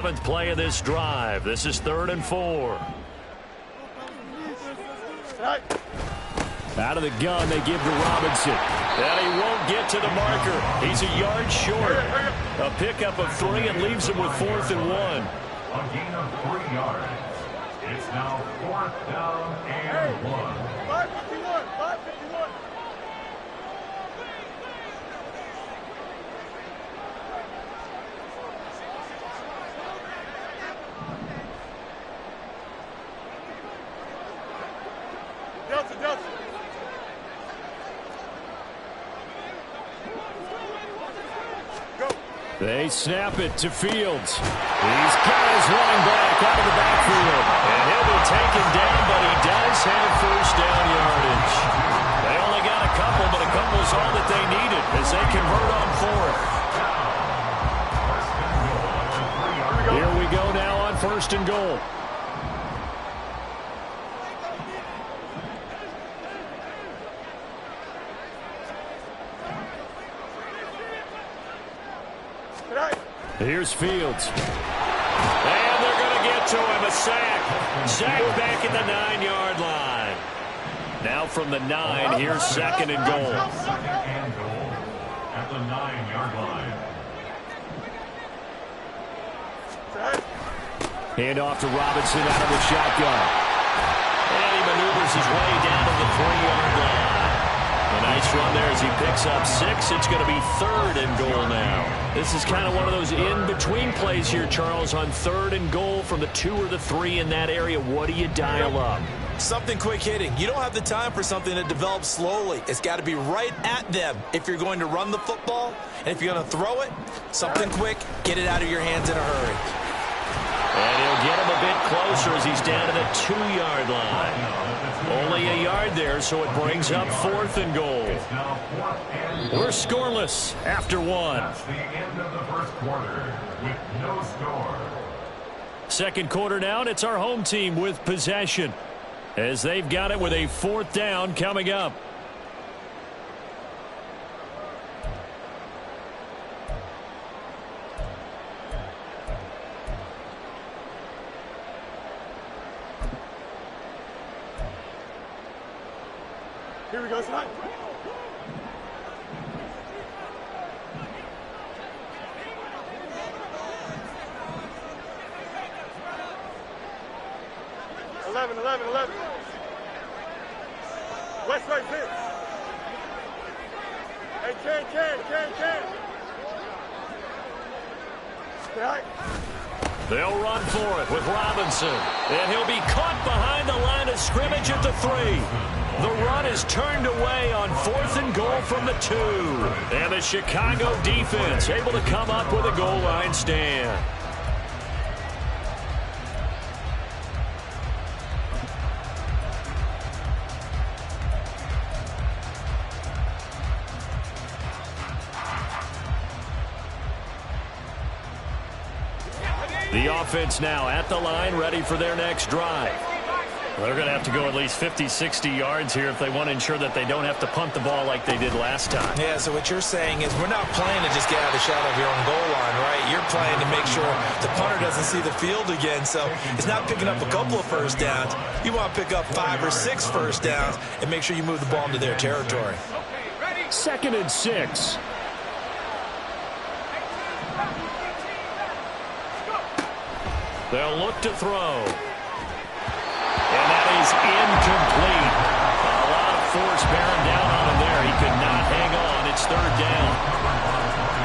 Seventh play of this drive. This is 3rd and 4. Out of the gun, they give to Robinson. And he won't get to the marker. He's a yard short. A pickup of 3 and leaves him with 4th and 1. A gain of 3 yards. It's now 4th down and 1. 551, 551. Delta. They snap it to Fields. He's got his running back out of the backfield. And he'll be taken down, but he does have 1st down yardage. They only got a couple, but a couple is all that they needed as they convert on 4th. Here we go now on 1st and goal. Here's Fields. And they're going to get to him. A sack. Sack back at the 9-yard line. Now from the 9, here's 2nd and goal. 2nd and goal at the 9-yard line. Hand off to Robinson out of the shotgun. And he maneuvers his way down to the 3-yard line. A nice run there as he picks up 6. It's going to be 3rd and goal now. This is kind of one of those in-between plays here, Charles, on 3rd and goal from the 2 or the 3 in that area. What do you dial up? Something quick hitting. You don't have the time for something that develops slowly. It's got to be right at them if you're going to run the football. And if you're going to throw it, something quick, get it out of your hands in a hurry. And he'll get him a bit closer as he's down to the 2-yard line. Only a yard there, so it brings up 4th and goal. We're scoreless after 1. That's the end of the first quarter with no score. 2nd quarter down, it's our home team with possession as they've got it with a 4th down coming up. Here we go, son. Eleven. West right pitch. Hey, can. Right. They'll run for it with Robinson. And he'll be caught behind the line of scrimmage at the 3. The run is turned away on 4th and goal from the 2. And the Chicago defense able to come up with a goal line stand. The offense now at the line, ready for their next drive. They're going to have to go at least 50, 60 yards here if they want to ensure that they don't have to punt the ball like they did last time. Yeah, so what you're saying is we're not playing to just get out of the shadow of your own goal line, right? You're playing to make sure the punter doesn't see the field again. So it's not picking up a couple of first downs. You want to pick up 5 or 6 first downs and make sure you move the ball into their territory. 2nd and 6. They'll look to throw. And that is incomplete. A lot of force bearing down on him there. He could not hang on. It's 3rd down.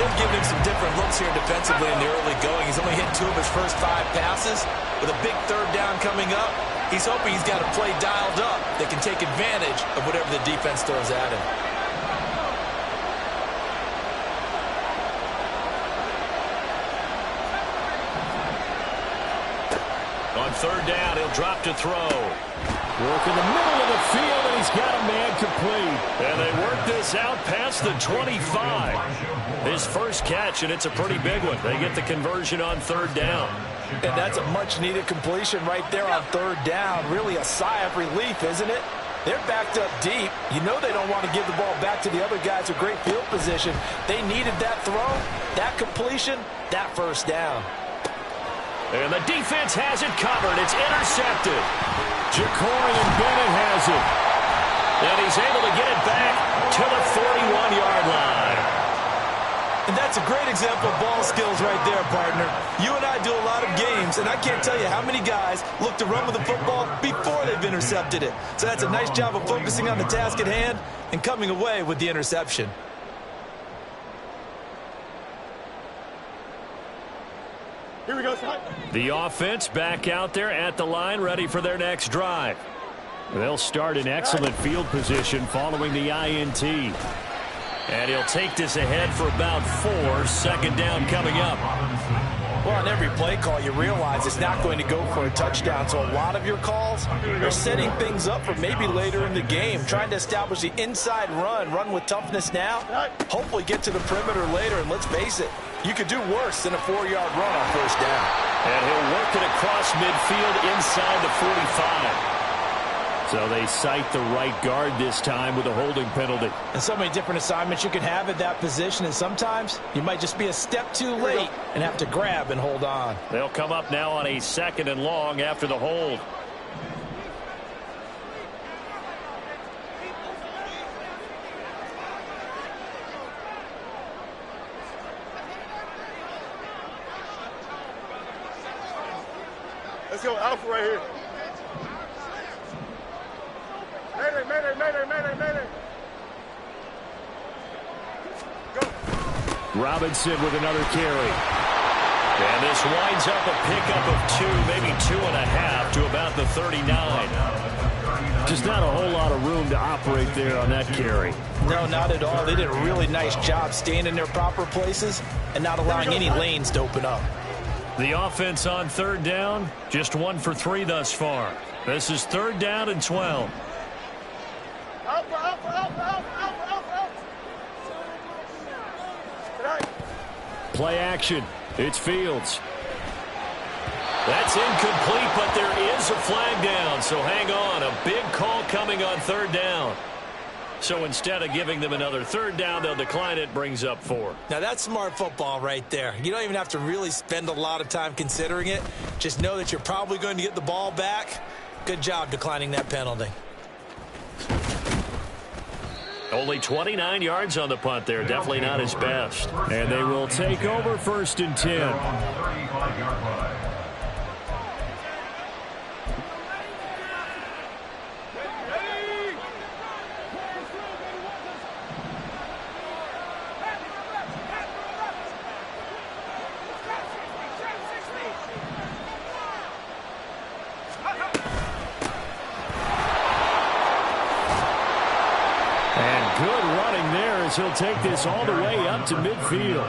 They've given him some different looks here defensively in the early going. He's only hit 2 of his first 5 passes. With a big 3rd down coming up, he's hoping he's got a play dialed up that can take advantage of whatever the defense throws at him. On 3rd down, he'll drop to throw. Work in the middle of the field, and he's got a man complete. And they work this out past the 25. His first catch, and it's a pretty big one. They get the conversion on 3rd down. And that's a much-needed completion right there on 3rd down. Really a sigh of relief, isn't it? They're backed up deep. You know they don't want to give the ball back to the other guys with great field position. They needed that throw, that completion, that first down. And the defense has it covered. It's intercepted. Jacorian Bennett has it. And he's able to get it back to the 41-yard line. And that's a great example of ball skills right there, partner. You and I do a lot of games, and I can't tell you how many guys look to run with the football before they've intercepted it. So that's a nice job of focusing on the task at hand and coming away with the interception. Here we go, son. The offense back out there at the line, ready for their next drive. They'll start in excellent field position following the INT. And he'll take this ahead for about 4. Second down coming up. Well, on every play call, you realize it's not going to go for a touchdown. So a lot of your calls are setting things up for maybe later in the game, trying to establish the inside run with toughness now, hopefully get to the perimeter later. And let's face it, you could do worse than a 4-yard run on first down. And he'll work it across midfield inside the 45. So they cite the right guard this time with a holding penalty. And so many different assignments you can have at that position, and sometimes you might just be a step too late and have to grab and hold on. They'll come up now on a 2nd and long after the hold. Let's go, Alpha right here. Mayday. Go. Robinson with another carry. And this winds up a pickup of 2, maybe 2.5 to about the 39. Just not a whole lot of room to operate there on that carry. No, not at all. They did a really nice job staying in their proper places and not allowing any lanes to open up. The offense on 3rd down, just 1 for 3 thus far. This is 3rd down and 12. Play action. It's Fields. That's incomplete, but there is a flag down. So hang on. A big call coming on 3rd down. So instead of giving them another 3rd down, they'll decline it. Brings up 4. Now that's smart football right there. You don't even have to really spend a lot of time considering it. Just know that you're probably going to get the ball back. Good job declining that penalty. Only 29 yards on the punt there. Definitely not his best. And they will take over 1st and 10. He'll take this all the way up to midfield.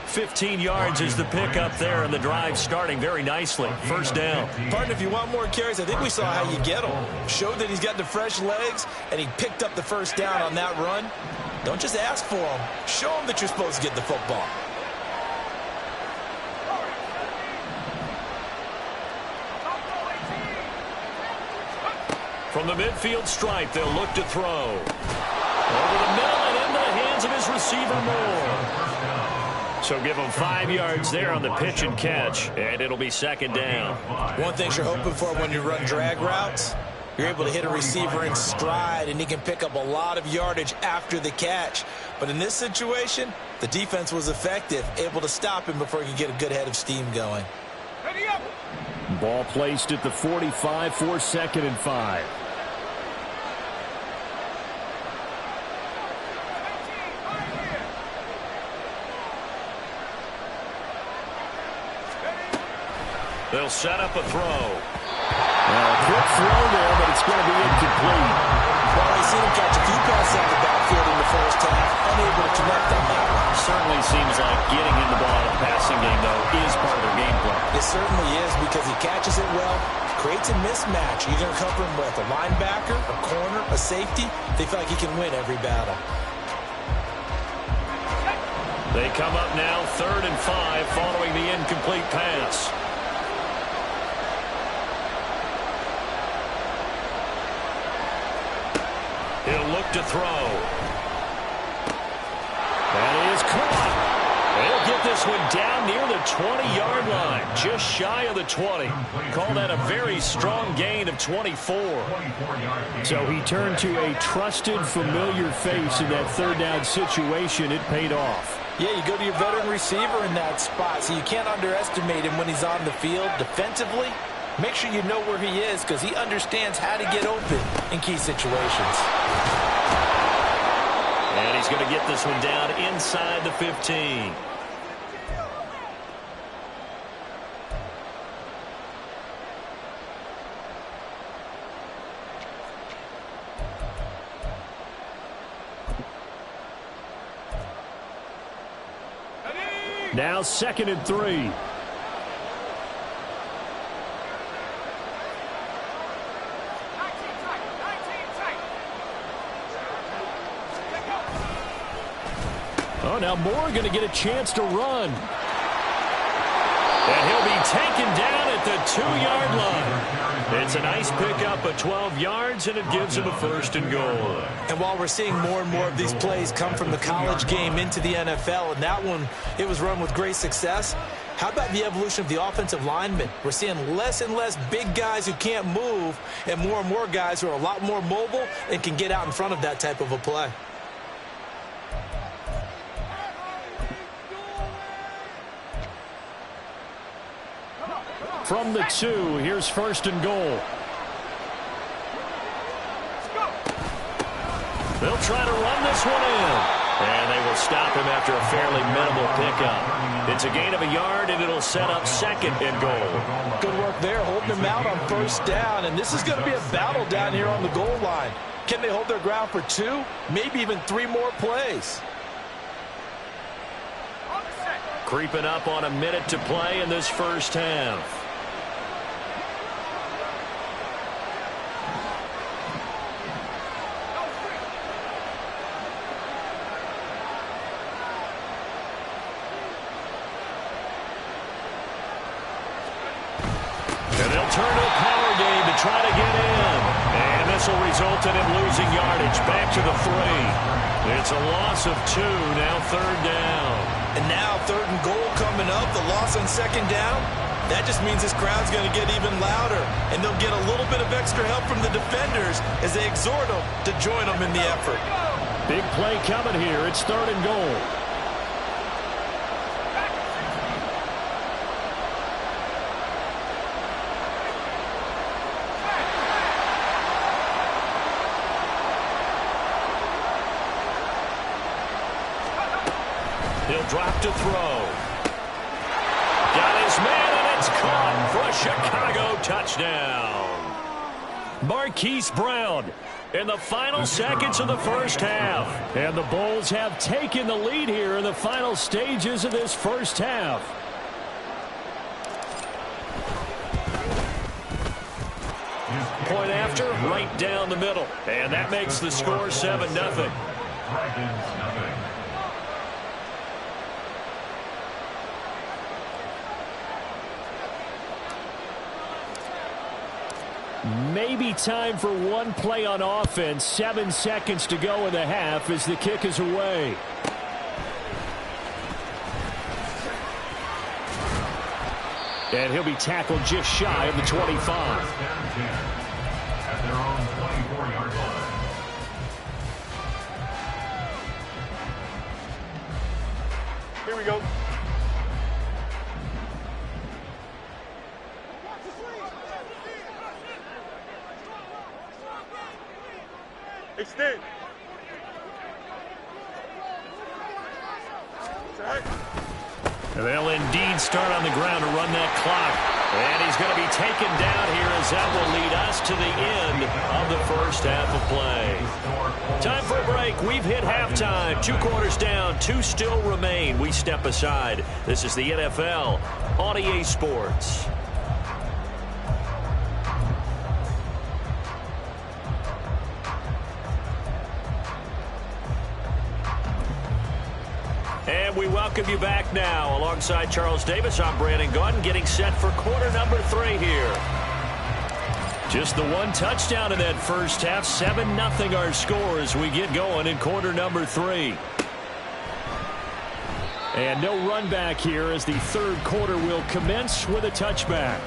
15 yards is the pickup there, and the drive starting very nicely. 1st down. Partner, if you want more carries, I think we saw how you get him. Showed that he's got the fresh legs, and he picked up the 1st down on that run. Don't just ask for him. Show him that you're supposed to get the football. From the midfield stripe, they'll look to throw. Over the middle and into the hands of his receiver, Moore. So give him 5 yards there on the pitch and catch, and it'll be 2nd down. One thing you're hoping for when you run drag routes, you're able to hit a receiver in stride, and he can pick up a lot of yardage after the catch. But in this situation, the defense was effective, able to stop him before he could get a good head of steam going. Ready up. Ball placed at the 45 for 2nd and 5. They'll set up a throw. A quick throw there, but it's going to be incomplete. Well, they seen him catch a few passes out of the backfield in the 1st half, unable to connect on that one. Certainly seems like getting him the ball in a passing game, though, is part of their game plan. It certainly is, because he catches it well, creates a mismatch. You're going to cover him with a linebacker, a corner, a safety. They feel like he can win every battle. They come up now 3rd and 5 following the incomplete pass. He'll look to throw. That is caught. They'll get this one down near the 20-yard line, just shy of the 20. Call that a very strong gain of 24. So he turned to a trusted, familiar face in that third down situation. It paid off. Yeah, you go to your veteran receiver in that spot, so you can't underestimate him when he's on the field. Defensively, make sure you know where he is because he understands how to get open in key situations. And he's going to get this one down inside the 15. Now 2nd and 3. Oh, now Moore going to get a chance to run. And he'll be taken down at the 2-yard line. It's a nice pickup of 12 yards, and it gives him a 1st and goal. And while we're seeing more and more of these plays come from the college game into the NFL, and that one, it was run with great success, how about the evolution of the offensive linemen? We're seeing less and less big guys who can't move and more guys who are a lot more mobile and can get out in front of that type of a play. From the 2, here's 1st and goal. They'll try to run this one in. And they will stop him after a fairly minimal pickup. It's a gain of a yard, and it'll set up 2nd and goal. Good work there, holding him out on 1st down. And this is going to be a battle down here on the goal line. Can they hold their ground for 2, maybe even 3 more plays? Creeping up on a minute to play in this first half. And they'll turn to a power game to try to get in. And this will result in him losing yardage back to the 3. It's a loss of 2, now 3rd down. And now 3rd and goal coming up, the loss on 2nd down. That just means this crowd's going to get even louder. And they'll get a little bit of extra help from the defenders as they exhort them to join them in the effort. Big play coming here. It's 3rd and goal. He'll drop to throw. Got his man, and it's caught for a Chicago touchdown. Marquise Brown in the final seconds of the first half. And the Bulls have taken the lead here in the final stages of this first half. Point after, right down the middle. And that makes the score 7-0. Maybe time for one play on offense. 7 seconds to go in the half as the kick is away. And he'll be tackled just shy of the 25. At their own 24-yard line. Here we go. Extend. And they'll indeed start on the ground to run that clock. And he's going to be taken down here as that will lead us to the end of the first half of play. Time for a break. We've hit halftime. 2 quarters down. 2 still remain. We step aside. This is the NFL on EA Sports. And we welcome you back now. Alongside Charles Davis, I'm Brandon Gaudin, getting set for quarter number 3 here. Just the one touchdown in that first half. 7-0 our score as we get going in quarter number 3. And no run back here as the third quarter will commence with a touchback.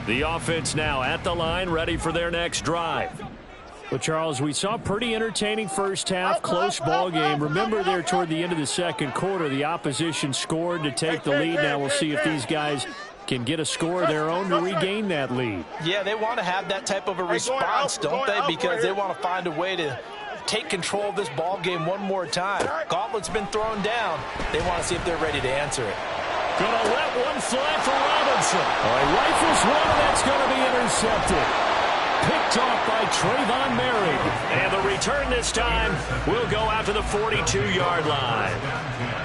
The offense now at the line, ready for their next drive. Well, Charles, we saw a pretty entertaining first half, close ball game. Remember there toward the end of the second quarter, the opposition scored to take the lead. Now we'll see if these guys can get a score of their own to regain that lead. Yeah, they want to have that type of a response, don't they? Because they want to find a way to take control of this ball game one more time. Gauntlet's been thrown down. They want to see if they're ready to answer it. Gonna let one fly for Robinson. Rifles one, and that's going to be intercepted. Picked off by Trayvon Merrick. And the return this time will go out to the 42-yard line.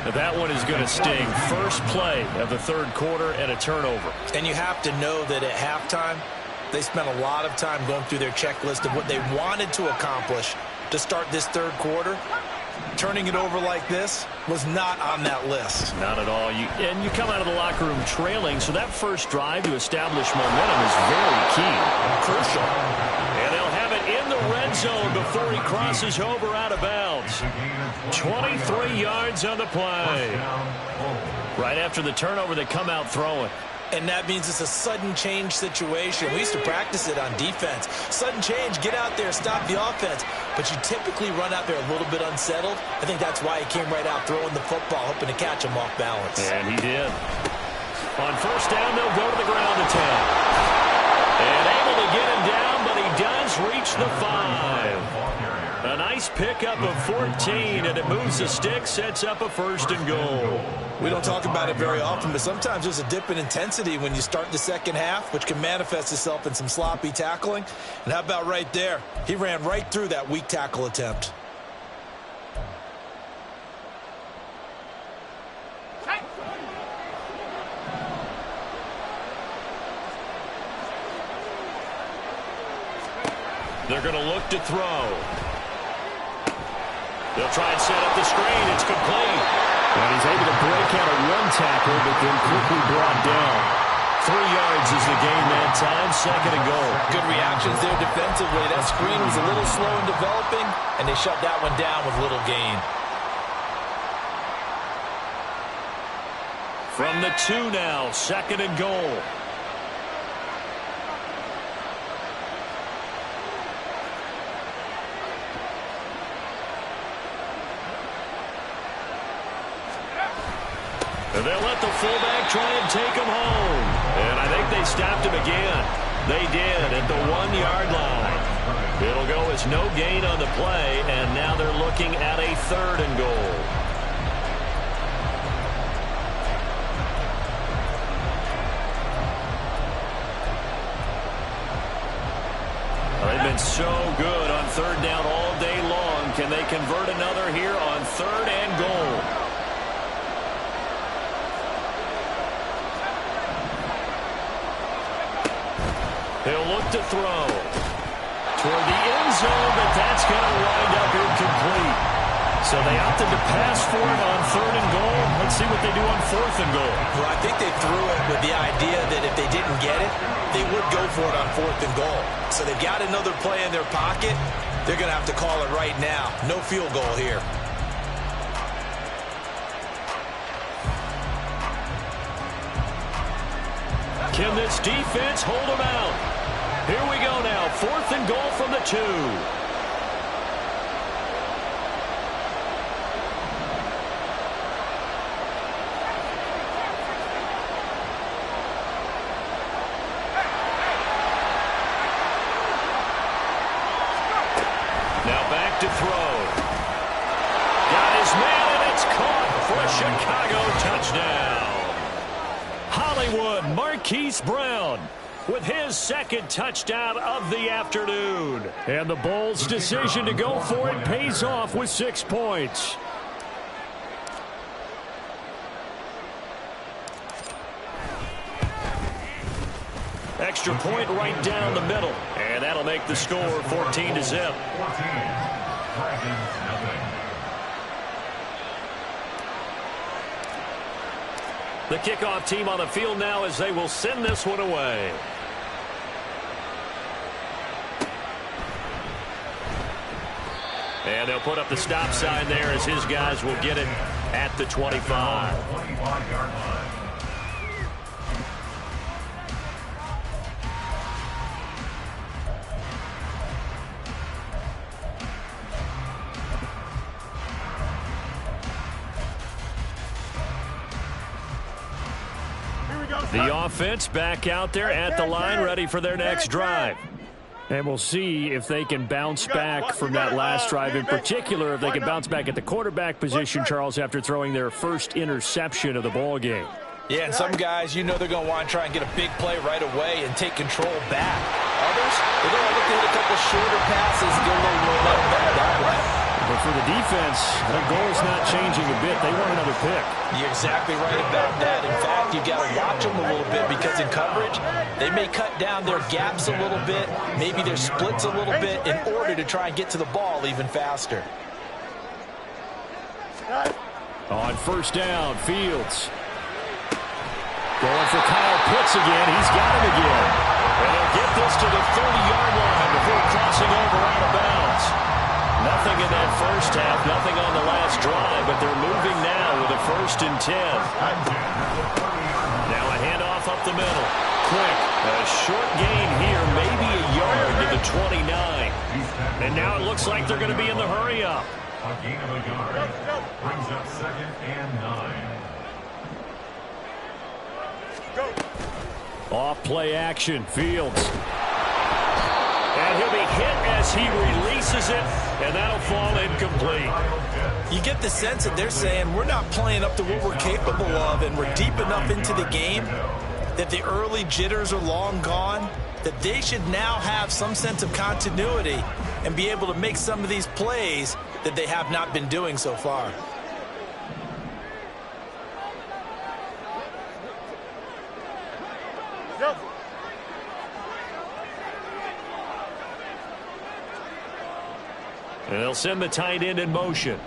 Now that one is going to sting. First play of the third quarter and a turnover. And you have to know that at halftime, they spent a lot of time going through their checklist of what they wanted to accomplish to start this third quarter. Turning it over like this was not on that list. Not at all. And you come out of the locker room trailing, so that first drive to establish momentum is very key. Crucial. And they'll have it in the red zone before he crosses over out of bounds. 23 yards on the play. Right after the turnover, they come out throwing. And that means it's a sudden change situation. We used to practice it on defense. Sudden change, get out there, stop the offense. But you typically run out there a little bit unsettled. I think that's why he came right out throwing the football, hoping to catch him off balance. And he did. On first down, they'll go to the ground attack. And able to get him down, but he does reach the 5. A nice pickup of 14, and it moves the stick, sets up a first and goal. We don't talk about it very often, but sometimes there's a dip in intensity when you start the second half, which can manifest itself in some sloppy tackling. And how about right there? He ran right through that weak tackle attempt. They're going to look to throw. They'll try and set up the screen. It's complete. And he's able to break out a one tackle, but then quickly brought down. 3 yards is the gain that time. Second and goal. Good reactions there defensively. That screen was a little slow in developing, and they shut that one down with little gain. From the 2 now, second and goal. And they'll let the fullback try and take him home. And I think they stopped him again. They did at the 1-yard line. It'll go as no gain on the play, and now they're looking at a third and goal. They've been so good on third down all day long. Can they convert another here on third and goal? He'll look to throw toward the end zone, but that's going to wind up incomplete. So they opted to pass for it on third and goal. Let's see what they do on fourth and goal. Well, I think they threw it with the idea that if they didn't get it, they would go for it on fourth and goal. So they've got another play in their pocket. They're going to have to call it right now. No field goal here. Can this defense hold them out? Here we go now. Fourth and goal from the 2. Now back to throw. Got his man, and it's caught for a Chicago touchdown. Hollywood Marquise Brown with his second touchdown of the afternoon. And the Bulls' decision to go for it pays off with 6 points. Extra point right down the middle. And that'll make the score 14-0. The kickoff team on the field now as they will send this one away. And they'll put up the stop sign there as his guys will get it at the 25. 25-yard line. The offense back out there at the line, ready for their next drive. And we'll see if they can bounce back from that last drive, in particular if they can bounce back at the quarterback position, Charles, after throwing their first interception of the ball game. Yeah, and some guys, you know they're going to want to try and get a big play right away and take control back. Others, they're going to look to hit a couple shorter passes and get a little momentum back that way. But for the defense, their goal is not changing a bit. They want another pick. You're exactly right about that. In fact, you've got to watch them a little bit because in coverage, they may cut down their gaps a little bit, maybe their splits a little bit in order to try and get to the ball even faster. On first down, Fields. Going for Kyle Pitts again. He's got him again. And he'll get this to the 30-yard line before crossing over out of bounds. Nothing in that first half, nothing on the last drive, but they're moving now with a 1st and 10. Now a handoff up the middle. Quick, a short gain here, maybe a yard to the 29. And now it looks like they're going to be in the hurry-up. A gain of a yard brings up 2nd and 9. Off play action, Fields. And he'll be hit as he releases it, and that'll fall incomplete. You get the sense that they're saying we're not playing up to what we're capable of, and we're deep enough into the game that the early jitters are long gone, that they should now have some sense of continuity and be able to make some of these plays that they have not been doing so far. And they'll send the tight end in motion.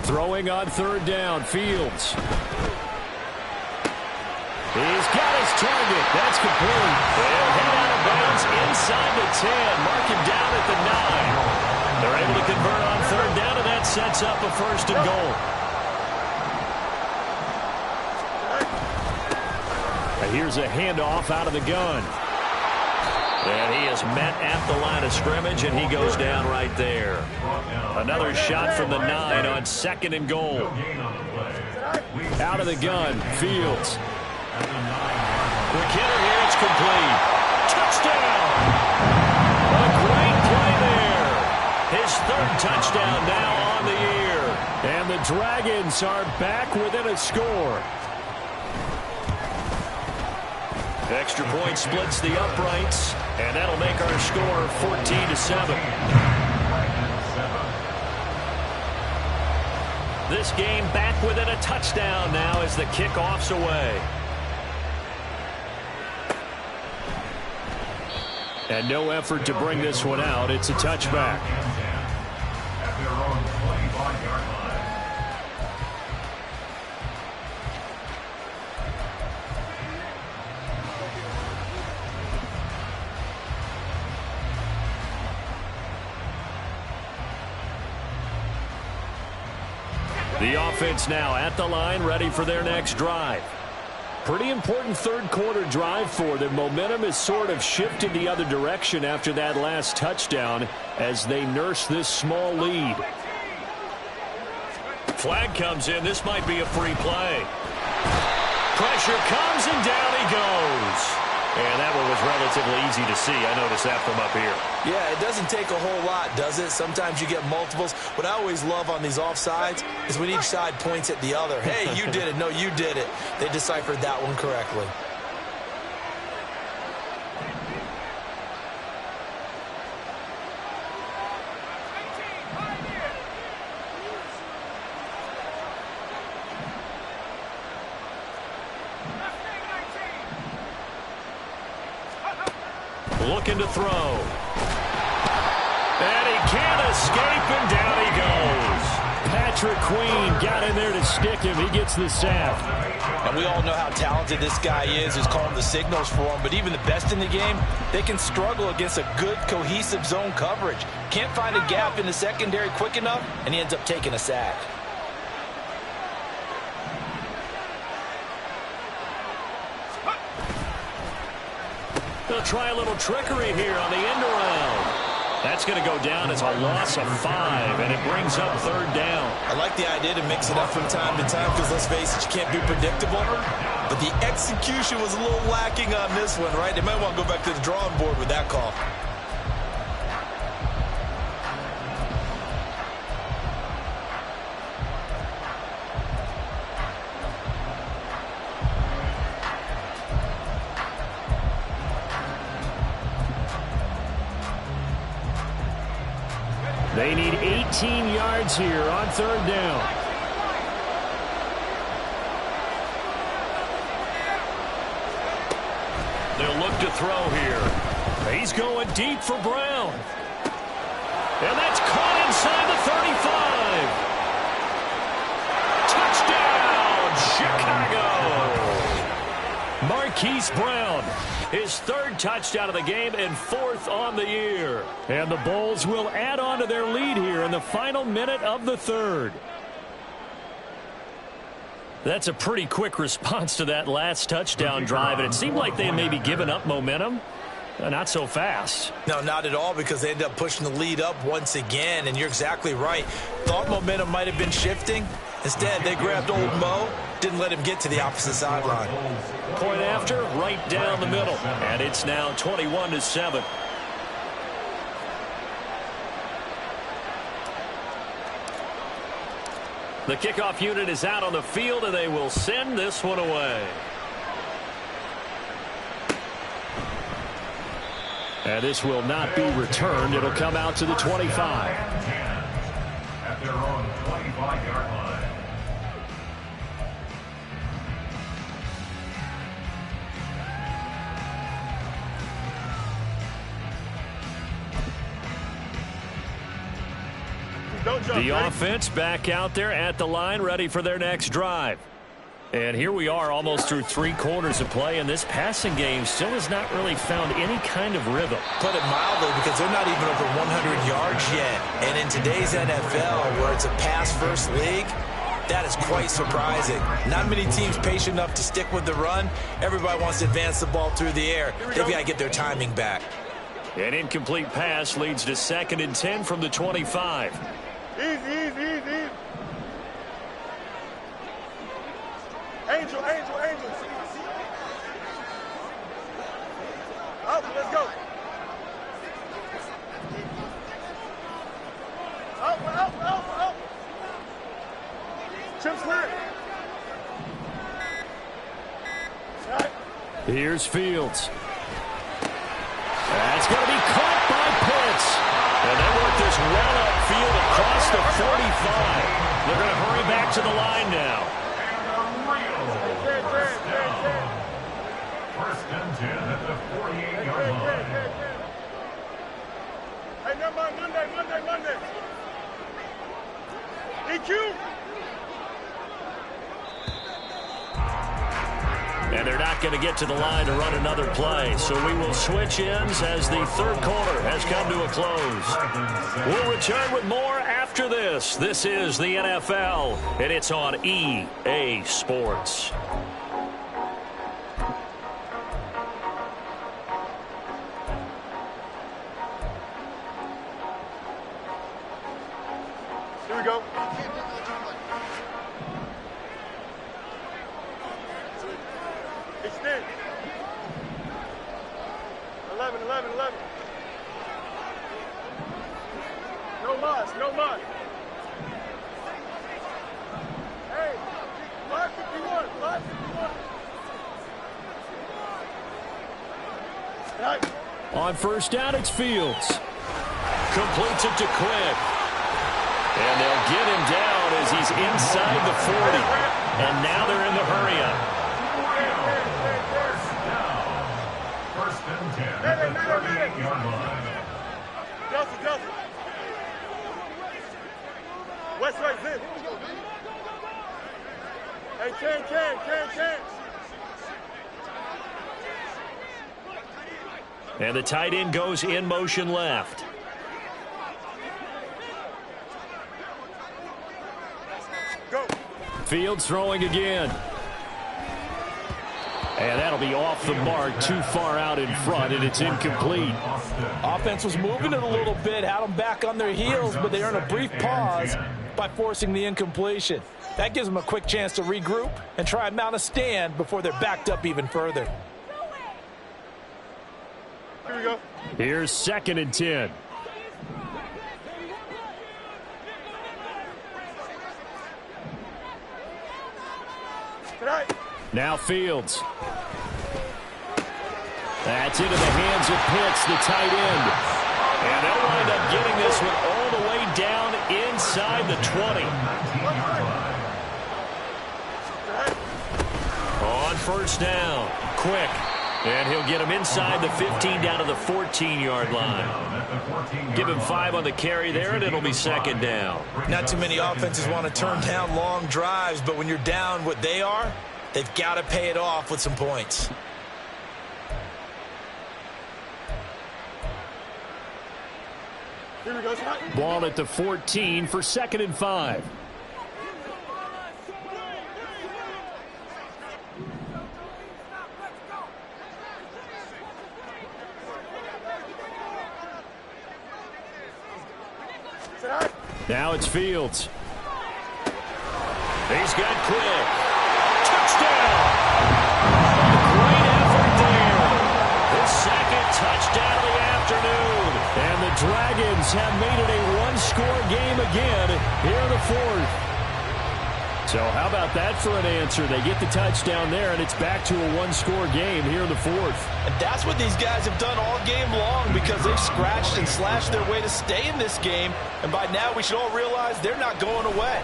Throwing on 3rd down, Fields. He's got his target. That's complete. They'll head out of bounds inside the 10. Mark him down at the 9. They're able to convert on 3rd down, and that sets up a 1st and goal. Here's a handoff out of the gun. And he is met at the line of scrimmage, and he goes down right there. Another shot from the 9 on 2nd and goal. Out of the gun, Fields. Quick hitter here, it's complete. Touchdown! A great play there. His 3rd touchdown now on the year. And the Dragons are back within a score. Extra point splits the uprights, and that'll make our score 14-7. This game back within a touchdown now as the kickoff's away. And no effort to bring this one out. It's a touchback. At their own 25-yard line. The offense now at the line, ready for their next drive. Pretty important 3rd quarter drive for them. Momentum has sort of shifted the other direction after that last touchdown as they nurse this small lead. Flag comes in. This might be a free play. Pressure comes, and down he goes. And that one was relatively easy to see. I noticed that from up here. Yeah, it doesn't take a whole lot, does it? Sometimes you get multiples. What I always love on these offsides is when each side points at the other. Hey, you did it. No, you did it. They deciphered that one correctly. Looking to throw. And he can't escape, and down he goes. Patrick Queen got in there to stick him. He gets the sack. And we all know how talented this guy is, who's calling the signals for him. But even the best in the game, they can struggle against a good, cohesive zone coverage. Can't find a gap in the secondary quick enough, and he ends up taking a sack. They'll try a little trickery here on the end around. That's going to go down as a loss of 5, and it brings up 3rd down. I like the idea to mix it up from time to time because, let's face it, you can't be predictable. But the execution was a little lacking on this one, right? They might want to go back to the drawing board with that call. They need 18 yards here on 3rd down. They'll look to throw here. He's going deep for Brown. And that's caught inside the 35. Touchdown, Chicago! Marquise Brown, his 3rd touchdown of the game and 4th on the year. And the Bulls will add on to their lead here in the final minute of the 3rd. That's a pretty quick response to that last touchdown drive, and it seemed like they had maybe given up momentum. Not so fast. No, not at all, because they ended up pushing the lead up once again, and you're exactly right. Thought momentum might have been shifting. Instead, they grabbed old Mo, didn't let him get to the opposite sideline. Point after, right down the middle, and it's now 21-7. The kickoff unit is out on the field, and they will send this one away. And this will not be returned. It'll come out to the 25. At their own 25-yard line. The offense back out there at the line, ready for their next drive. And here we are almost through 3 quarters of play, and this passing game still has not really found any kind of rhythm. Put it mildly, because they're not even over 100 yards yet. And in today's NFL, where it's a pass-first league, that is quite surprising. Not many teams patient enough to stick with the run. Everybody wants to advance the ball through the air. They've got to get their timing back. An incomplete pass leads to 2nd and 10 from the 25. Easy. Angel. Up, let's go. Up. Chip slant. Right. Here's Fields. That's going to be caught by Pitts. And they work this well upfield across the 45. They're going to hurry back to the line now. First and 10 at the 48-yard line. Hey, never mind. Monday. EQ. And they're not going to get to the line to run another play. So we will switch ends as the 3rd quarter has come to a close. We'll return with more after this. This is the NFL, and it's on EA Sports. Here we go. Extend. 11. No mas. Hey, 551. Right. On 1st down, it's Fields. Completes it to Quick. And they'll get him down as he's inside the 40. And now they're in the hurry-up. First and 10 at the 38-yard line. Justin. West right, Zin. Hey, Ken. And the tight end goes in motion left. Go. Fields throwing again. And that'll be off the mark, too far out in front, and it's incomplete. Offense was moving it a little bit, had them back on their heels, but they earned a brief pause by forcing the incompletion. That gives them a quick chance to regroup and try and mount a stand before they're backed up even further. Here we go. Here's 2nd and 10. Tonight. Now Fields. That's into the hands of Pitts, the tight end. And they'll wind up getting this one all the way down inside the 20. On first down, quick. And he'll get him inside the 15 down to the 14-yard line. Give him 5 on the carry there, and it'll be 2nd down. Not too many offenses want to turn down long drives, but when you're down what they are, they've got to pay it off with some points. Here we go, son. Ball at the 14 for 2nd and 5. Now it's Fields. He's got quick. Touchdown! Great effort there. His 2nd touchdown of the afternoon. And the Dragons have made it a one-score game again here in the 4th. So how about that for an answer? They get the touchdown there, and it's back to a one-score game here in the 4th. And that's what these guys have done all game long because they've scratched and slashed their way to stay in this game. And by now, we should all realize they're not going away.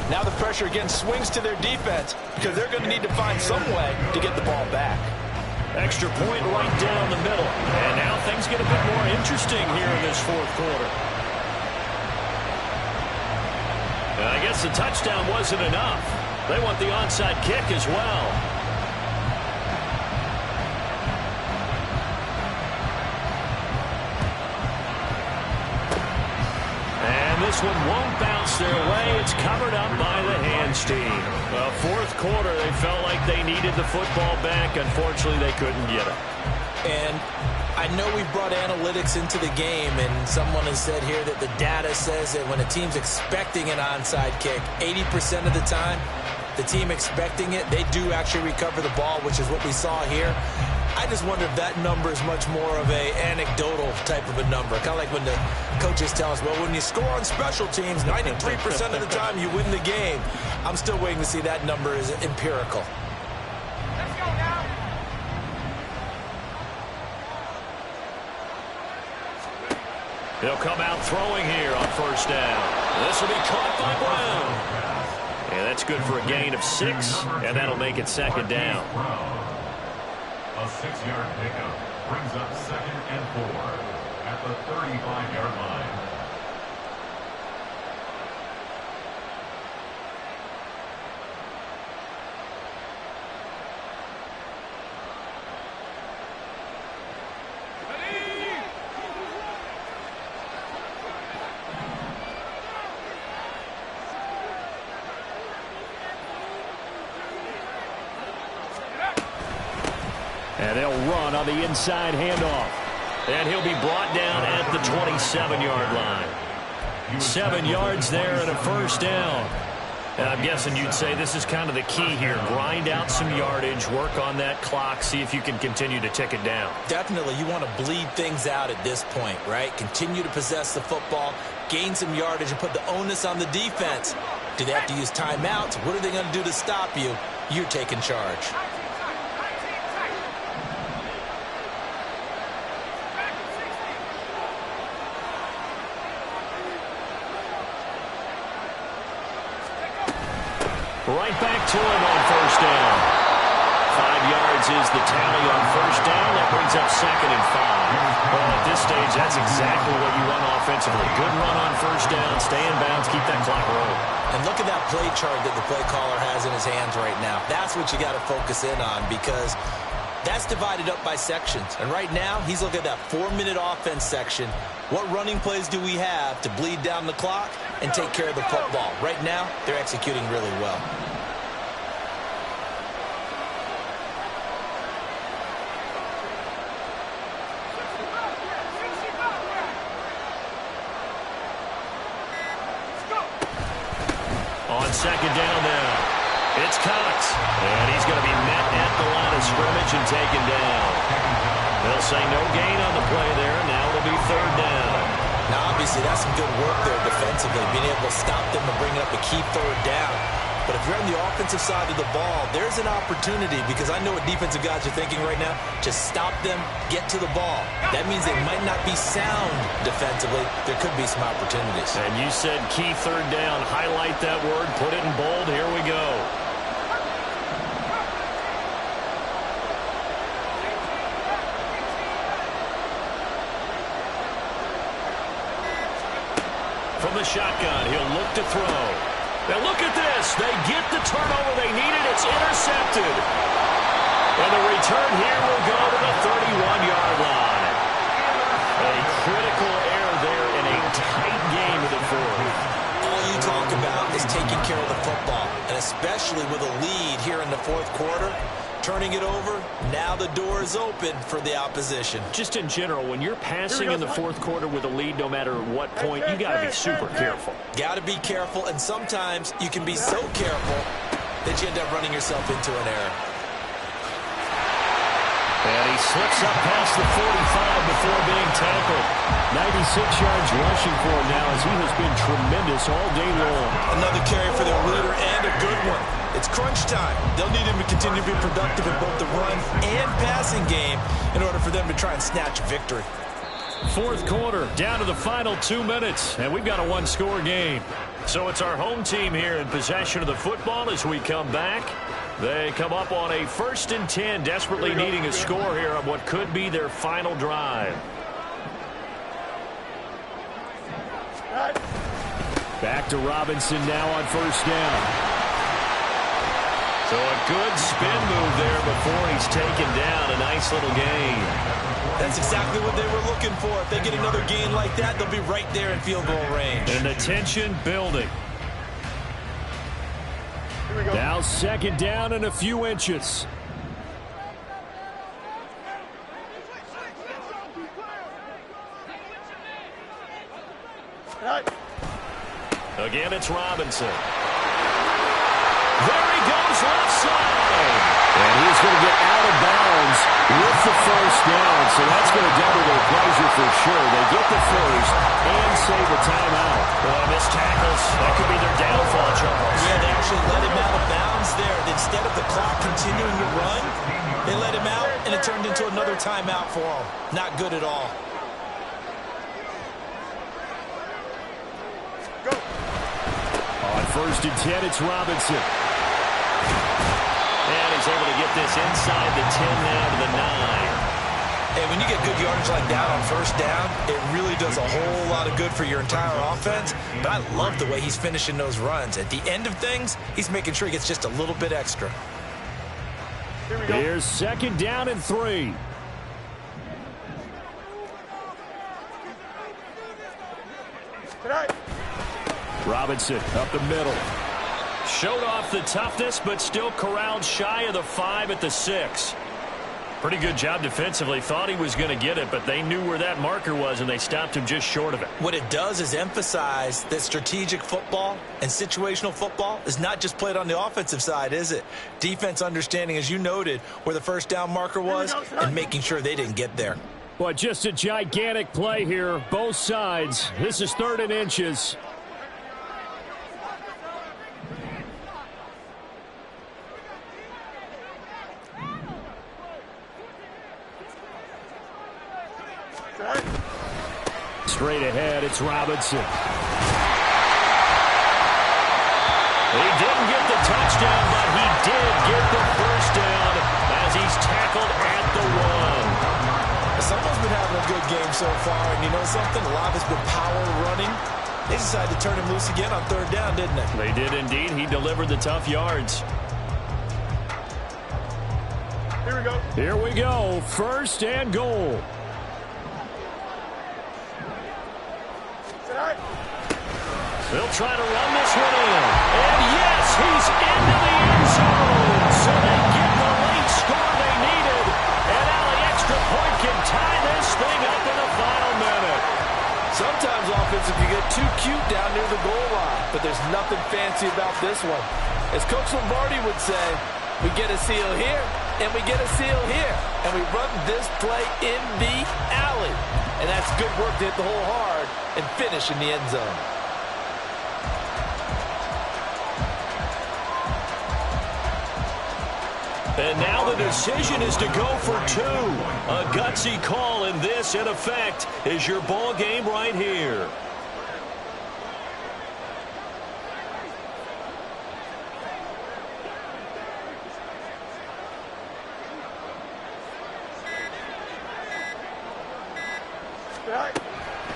Now the pressure again swings to their defense because they're going to need to find some way to get the ball back. Extra point right down the middle. And now things get a bit more interesting here in this 4th quarter. I guess the touchdown wasn't enough. They want the onside kick as well. And this one won't bounce their way. It's covered up by the hands team. 4th quarter, they felt like they needed the football back. Unfortunately, they couldn't get it. And I know we brought analytics into the game, and someone has said here that the data says that when a team's expecting an onside kick, 80% of the time, the team expecting it, they do actually recover the ball, which is what we saw here. I just wonder if that number is much more of a anecdotal type of a number. Kind of like when the coaches tell us, well, when you score on special teams, 93% of the time you win the game. I'm still waiting to see that number is empirical. He'll come out throwing here on first down. This will be caught by Brown. And that's good for a gain of 6, and that'll make it 2nd down. A 6-yard pickup brings up 2nd and 4 at the 35-yard line. And they'll run on the inside handoff. And he'll be brought down at the 27-yard line. 7 yards there and a first down. And I'm guessing you'd say this is kind of the key here. Grind out some yardage, work on that clock, see if you can continue to tick it down. Definitely, you want to bleed things out at this point, right? Continue to possess the football, gain some yardage, and put the onus on the defense. Do they have to use timeouts? What are they going to do to stop you? You're taking charge. Right back to him on first down. 5 yards is the tally on first down. That brings up 2nd and 5. Well, at this stage, that's exactly what you run offensively. Good run on first down, stay in bounds, keep that clock rolling. And look at that play chart that the play caller has in his hands right now. That's what you got to focus in on, because that's divided up by sections. And right now, he's looking at that 4-minute offense section. What running plays do we have to bleed down the clock and take care of the football? Right now, they're executing really well. On 2nd down now, it's Cox. And he's going to be met at the line of scrimmage and taken down. They'll say no gain on the play there. Now it'll be 3rd down. Now, obviously, that's some good work there defensively, being able to stop them and bring up a key 3rd down. But if you're on the offensive side of the ball, there's an opportunity, because I know what defensive guys are thinking right now. Just stop them, get to the ball. That means they might not be sound defensively. There could be some opportunities. And you said key 3rd down. Highlight that word. Put it in bold. Here we go. From the shotgun, he'll look to throw. Now look at this. They get the turnover they needed. It's intercepted. And the return here will go to the 31-yard line. A critical error there in a tight game of the 4th. All you talk about is taking care of the football, and especially with a lead here in the 4th quarter. Turning it over, now the door is open for the opposition. Just in general, when you're passing in the 4th quarter with a lead, no matter what point, you got to be super careful. Got to be careful, and sometimes you can be so careful that you end up running yourself into an error. And he slips up past the 45 before being tackled. 96 yards rushing for him now, as he has been tremendous all day long. Another carry for their leader, and a good one. It's crunch time. They'll need him to continue to be productive in both the run and passing game in order for them to try and snatch victory. 4th quarter, down to the final 2 minutes, and we've got a 1-score game. So it's our home team here in possession of the football as we come back. They come up on a 1st and 10, desperately needing a score here on what could be their final drive. Back to Robinson now on 1st down. So a good spin move there before he's taken down. A nice little gain. That's exactly what they were looking for. If they get another gain like that, they'll be right there in field goal range. And the tension building. Now 2nd down and a few inches. Again, it's Robinson. There he goes, left side. And he's going to get out of bounds with the 1st down. So that's going to double their pleasure for sure. They get the 1st and save a timeout. Boy, missed tackles. That could be their downfall, Charles. Yeah, they actually let him out of bounds there. Instead of the clock continuing to run, they let him out, and it turned into another timeout for him. Not good at all. Go. On 1st and 10, it's Robinson. And he's able to get this inside the 10 now to the 9. And when you get good yardage like that on 1st down, it really does a whole lot of good for your entire offense. But I love the way he's finishing those runs. At the end of things, he's making sure he gets just a little bit extra. Here we go. Here's 2nd down and 3. Tonight. Robinson up the middle. Showed off the toughness, but still corralled shy of the 5 at the 6. Pretty good job defensively. Thought he was going to get it, but they knew where that marker was, and they stopped him just short of it. What it does is emphasize that strategic football and situational football is not just played on the offensive side, is it? Defense understanding, as you noted, where the 1st down marker was and making sure they didn't get there. Well, just a gigantic play here, both sides. This is 3rd and inches. Straight ahead, it's Robinson. He didn't get the touchdown, but he did get the 1st down as he been having a good game so far, and you know something? A lot of it's been power running. They decided to turn him loose again on third down, didn't they? They did indeed. He delivered the tough yards. Here we go. Here we go. First and goal. Tonight. They'll try to run this one in. And yes, he's into the end zone. So they get the late score they needed. And now the extra point can tie this thing up in the final minute. Sometimes offensive can get too cute down near the goal line, but there's nothing fancy about this one. As Coach Lombardi would say, we get a seal here, and we get a seal here, and we run this play in the alley. And that's good work to hit the hole hard and finish in the end zone. And now the decision is to go for two. A gutsy call, and this, in effect, is your ball game right here.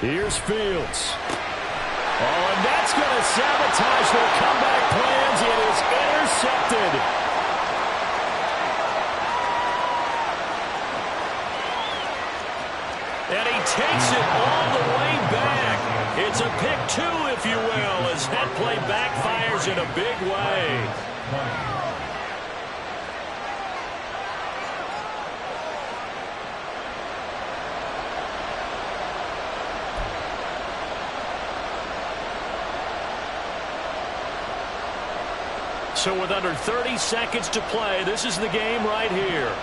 Here's Fields. Oh, and that's going to sabotage their comeback plans. It is intercepted. And he takes it all the way back. It's a pick two, if you will, as that play backfires in a big way. So with under 30 seconds to play, this is the game right here.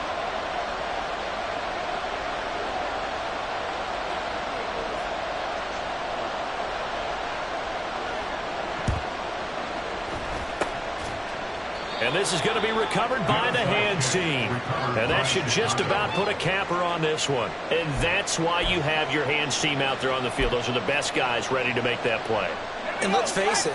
And this is going to be recovered by the hands team. And that should just about put a capper on this one. And that's why you have your hands team out there on the field. Those are the best guys ready to make that play. And let's face it,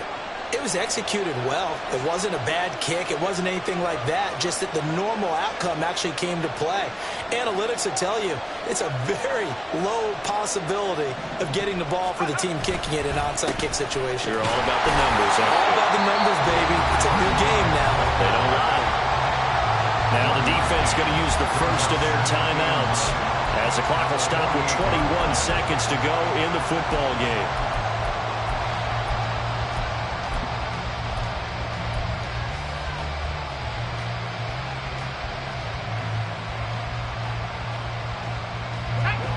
it was executed well. It wasn't a bad kick. It wasn't anything like that. Just that the normal outcome actually came to play. Analytics will tell you it's a very low possibility of getting the ball for the team kicking it in an onside kick situation. You're all about the numbers, huh? All about the numbers, baby. It's a new game now. They don't lie. Now the defense going to use the first of their timeouts as the clock will stop with 21 seconds to go in the football game.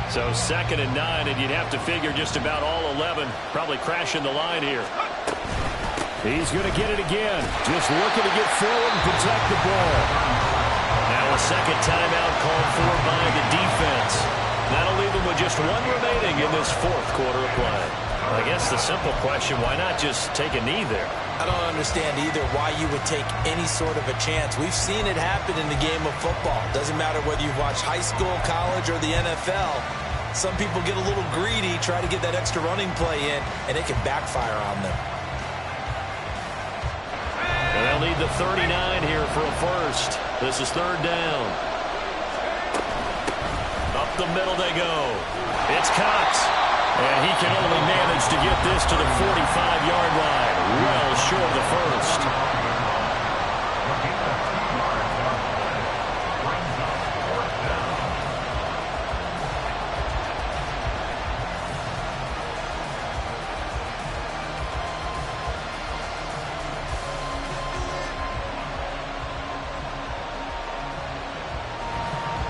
So 2nd and 9, and you'd have to figure just about all 11 probably crashing the line here. He's going to get it again. Just looking to get forward and protect the ball. Now a second timeout called for by the defense. That'll leave them with just one remaining in this fourth quarter of play. I guess the simple question, why not just take a knee there? I don't understand either why you would take any sort of a chance. We've seen it happen in the game of football. Doesn't matter whether you've watched high school, college, or the NFL. Some people get a little greedy, try to get that extra running play in, and it can backfire on them. And they'll need the 39 here for a first. This is third down. Up the middle they go. It's Cox. And he can only manage to get this to the 45-yard line. Well short of the first.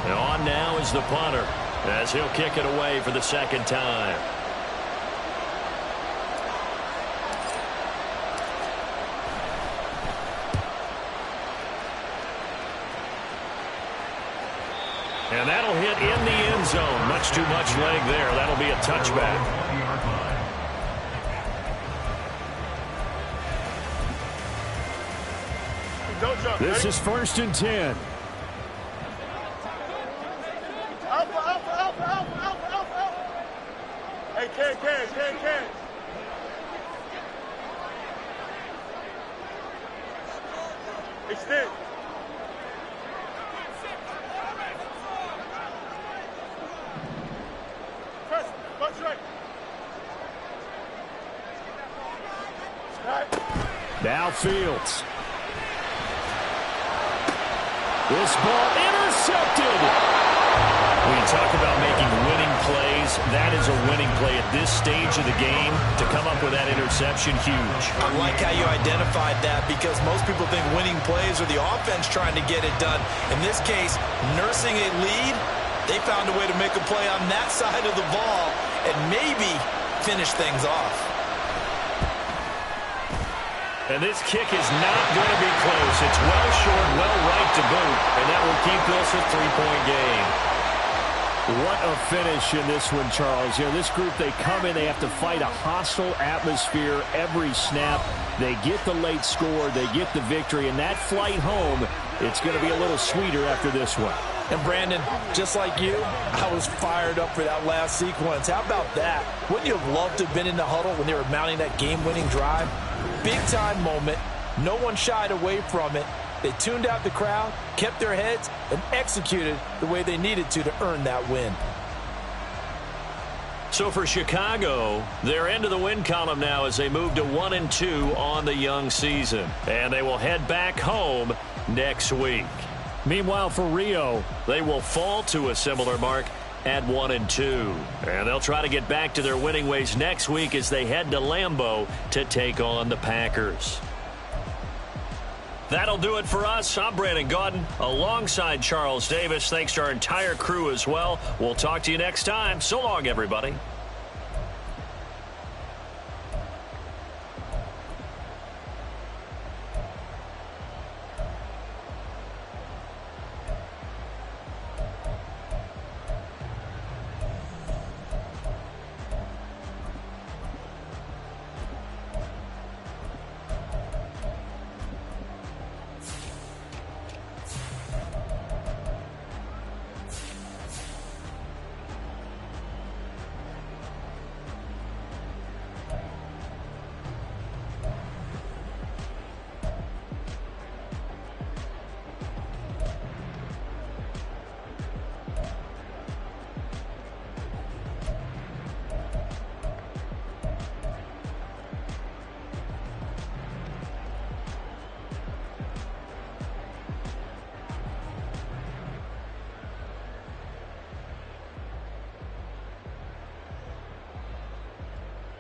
And on now is the punter, as he'll kick it away for the second time. And that'll hit in the end zone. Much too much leg there. That'll be a touchback. This is 1st and 10. Alpha, alpha, alpha, alpha, alpha, alpha. Hey, Ken. Extend. Now Fields. This ball intercepted. When you talk about making winning plays, that is a winning play at this stage of the game. To come up with that interception, huge. I like how you identified that because most people think winning plays are the offense trying to get it done. In this case, nursing a lead, they found a way to make a play on that side of the ball and maybe finish things off. And this kick is not going to be close. It's well short, well right to boot, and that will keep this a 3-point game. What a finish in this one, Charles. You know, this group, they come in, they have to fight a hostile atmosphere every snap. They get the late score, they get the victory, and that flight home, it's going to be a little sweeter after this one. And Brandon, just like you, I was fired up for that last sequence. How about that? Wouldn't you have loved to have been in the huddle when they were mounting that game-winning drive? Big-time moment. No one shied away from it. They tuned out the crowd, kept their heads, and executed the way they needed to earn that win. So for Chicago, they're into the win column now as they move to 1-2 on the young season. And they will head back home next week. Meanwhile, for Rio, they will fall to a similar mark at 1-2. And they'll try to get back to their winning ways next week as they head to Lambeau to take on the Packers. That'll do it for us. I'm Brandon Gaudin alongside Charles Davis. Thanks to our entire crew as well. We'll talk to you next time. So long, everybody.